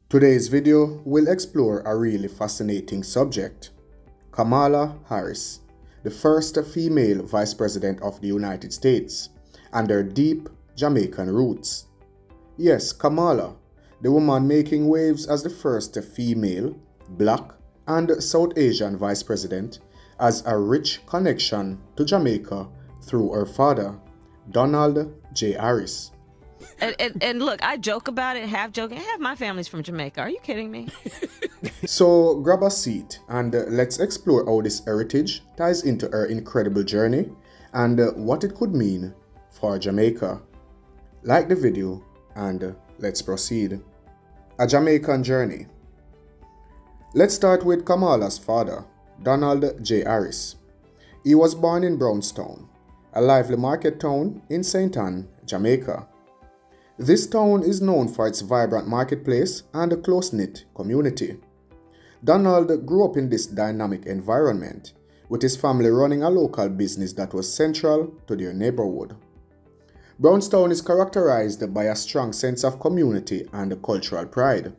Today's video will explore a really fascinating subject: Kamala Harris, the first female Vice President of the United States, and her deep Jamaican roots. Yes, Kamala, the woman making waves as the first female, Black, and South Asian Vice President, has a rich connection to Jamaica through her father, Donald J. Harris. And look, I joke about it, half joking. Half my family's from Jamaica. Are you kidding me? So grab a seat and let's explore how this heritage ties into her incredible journey and what it could mean for Jamaica. Like the video and let's proceed. A Jamaican journey. Let's start with Kamala's father, Donald J. Harris. He was born in Brownstown, a lively market town in St. Ann, Jamaica. This town is known for its vibrant marketplace and a close-knit community. Donald grew up in this dynamic environment, with his family running a local business that was central to their neighborhood. Brownstown is characterized by a strong sense of community and cultural pride.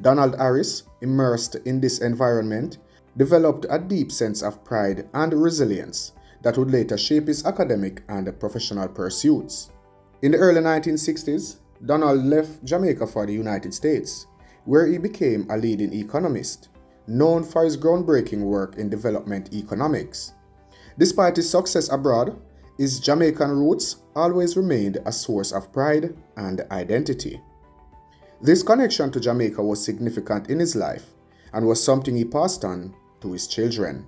Donald Harris, immersed in this environment, developed a deep sense of pride and resilience that would later shape his academic and professional pursuits. In the early 1960s, Donald left Jamaica for the United States, where he became a leading economist, known for his groundbreaking work in development economics. Despite his success abroad, his Jamaican roots always remained a source of pride and identity. This connection to Jamaica was significant in his life and was something he passed on to his children.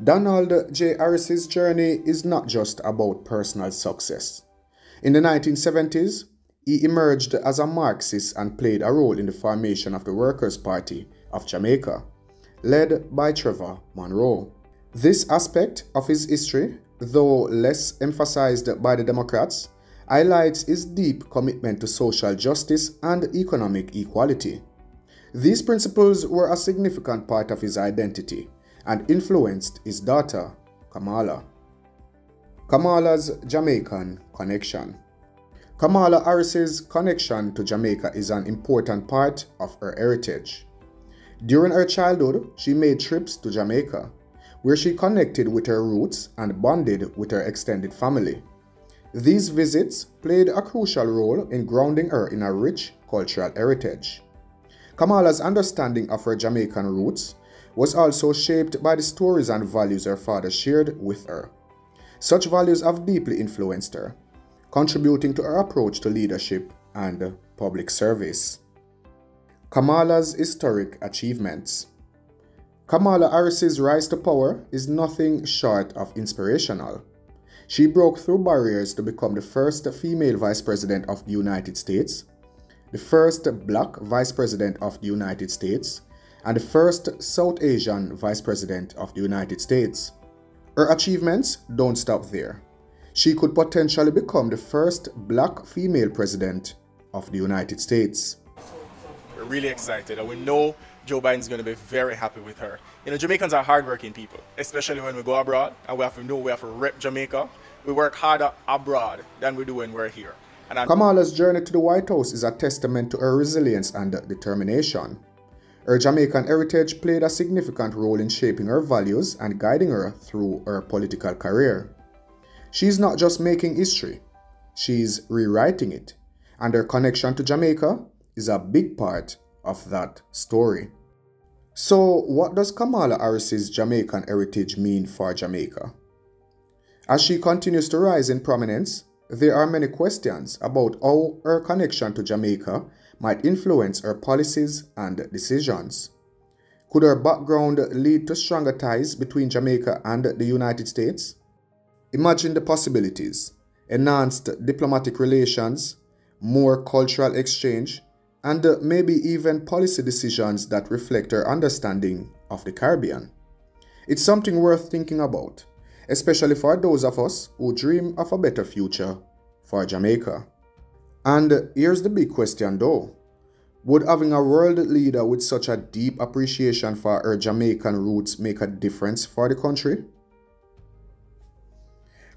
Donald J. Harris's journey is not just about personal success. In the 1970s, he emerged as a Marxist and played a role in the formation of the Workers' Party of Jamaica, led by Trevor Monroe. This aspect of his history, though less emphasized by the Democrats, highlights his deep commitment to social justice and economic equality. These principles were a significant part of his identity and influenced his daughter, Kamala. Kamala's Jamaican connection. Kamala Harris's connection to Jamaica is an important part of her heritage. During her childhood, she made trips to Jamaica, where she connected with her roots and bonded with her extended family. These visits played a crucial role in grounding her in a rich cultural heritage. Kamala's understanding of her Jamaican roots was also shaped by the stories and values her father shared with her. Such values have deeply influenced her, contributing to her approach to leadership and public service. Kamala's historic achievements. Kamala Harris's rise to power is nothing short of inspirational. She broke through barriers to become the first female Vice President of the United States, the first Black Vice President of the United States, and the first South Asian Vice President of the United States. Her achievements don't stop there. She could potentially become the first Black female President of the United States. We're really excited, and we know Joe Biden's going to be very happy with her. You know, Jamaicans are hardworking people, especially when we go abroad, and we have to rep Jamaica. We work harder abroad than we do when we're here. Kamala's journey to the White House is a testament to her resilience and determination. Her Jamaican heritage played a significant role in shaping her values and guiding her through her political career. She's not just making history, she's rewriting it, and her connection to Jamaica is a big part of that story. So, what does Kamala Harris's Jamaican heritage mean for Jamaica? As she continues to rise in prominence, there are many questions about how her connection to Jamaica might influence her policies and decisions. Could her background lead to stronger ties between Jamaica and the United States? Imagine the possibilities: enhanced diplomatic relations, more cultural exchange, and maybe even policy decisions that reflect her understanding of the Caribbean. It's something worth thinking about, especially for those of us who dream of a better future for Jamaica. And here's the big question though: would having a world leader with such a deep appreciation for her Jamaican roots make a difference for the country?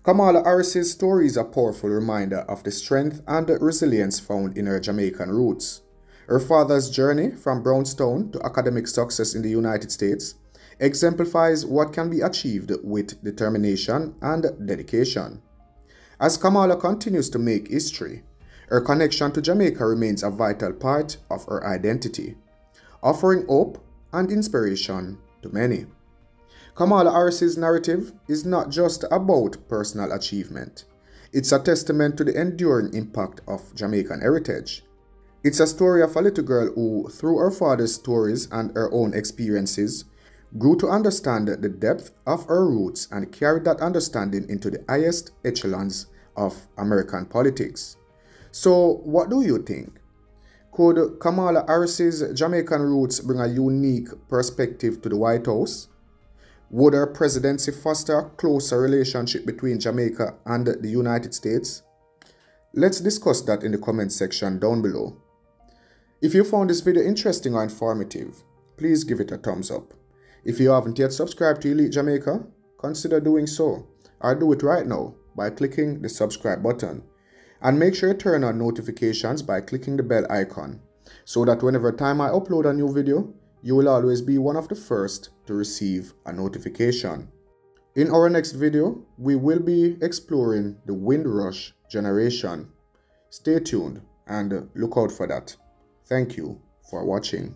Kamala Harris's story is a powerful reminder of the strength and resilience found in her Jamaican roots. Her father's journey from brownstone to academic success in the United States exemplifies what can be achieved with determination and dedication. As Kamala continues to make history, her connection to Jamaica remains a vital part of her identity, offering hope and inspiration to many. Kamala Harris's narrative is not just about personal achievement. It's a testament to the enduring impact of Jamaican heritage. It's a story of a little girl who, through her father's stories and her own experiences, grew to understand the depth of her roots and carried that understanding into the highest echelons of American politics. So, what do you think? Could Kamala Harris's Jamaican roots bring a unique perspective to the White House? Would her presidency foster a closer relationship between Jamaica and the United States? Let's discuss that in the comment section down below. If you found this video interesting or informative, please give it a thumbs up. If you haven't yet subscribed to Elite Jamaica, consider doing so, or do it right now by clicking the subscribe button. And make sure you turn on notifications by clicking the bell icon, so that whenever time I upload a new video, you will always be one of the first to receive a notification. In our next video, we will be exploring the Windrush generation. Stay tuned and look out for that. Thank you for watching.